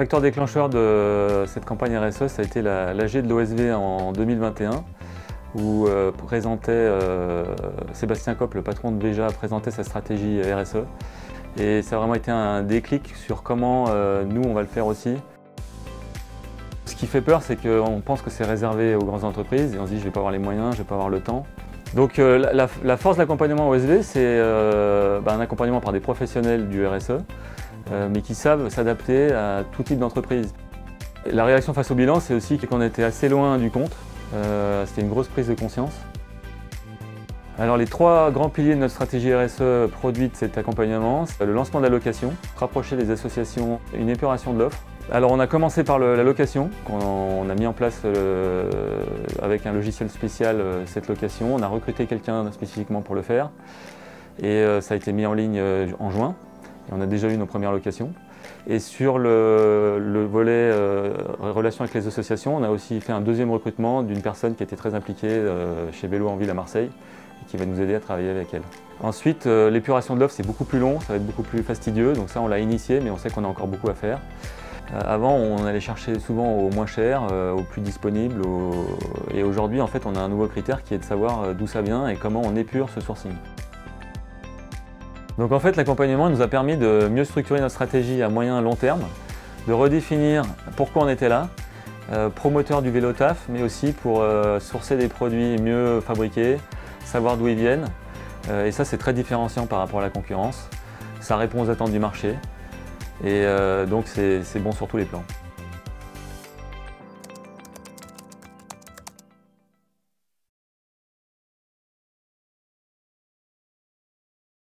Facteur déclencheur de cette campagne RSE, ça a été l'AG de l'OSV en 2021, où Sébastien Kopp, le patron de Veja, présentait sa stratégie RSE. Et ça a vraiment été un déclic sur comment nous, on va le faire aussi. Ce qui fait peur, c'est qu'on pense que c'est réservé aux grandes entreprises et on se dit je ne vais pas avoir les moyens, je ne vais pas avoir le temps. Donc la force de l'accompagnement OSV, c'est un accompagnement par des professionnels du RSE, mais qui savent s'adapter à tout type d'entreprise. La réaction face au bilan, c'est aussi qu'on était assez loin du compte. C'était une grosse prise de conscience. Alors les trois grands piliers de notre stratégie RSE produit de cet accompagnement, c'est le lancement de la location, rapprocher les associations, une épuration de l'offre. Alors on a commencé par la location, on a mis en place avec un logiciel spécial cette location, on a recruté quelqu'un spécifiquement pour le faire et ça a été mis en ligne en juin et on a déjà eu nos premières locations. Et sur le volet relations avec les associations, on a aussi fait un deuxième recrutement d'une personne qui était très impliquée chez Vélo en Ville à Marseille et qui va nous aider à travailler avec elle. Ensuite, l'épuration de l'offre, c'est beaucoup plus long, ça va être beaucoup plus fastidieux, donc ça on l'a initié, mais on sait qu'on a encore beaucoup à faire. Avant, on allait chercher souvent au moins cher, au plus disponible, et aujourd'hui, en fait, on a un nouveau critère qui est de savoir d'où ça vient et comment on épure ce sourcing. Donc en fait, l'accompagnement nous a permis de mieux structurer notre stratégie à moyen et long terme, de redéfinir pourquoi on était là, promoteur du vélo taf, mais aussi pour sourcer des produits mieux fabriqués, savoir d'où ils viennent. Et ça, c'est très différenciant par rapport à la concurrence. Ça répond aux attentes du marché. Et donc c'est bon sur tous les plans.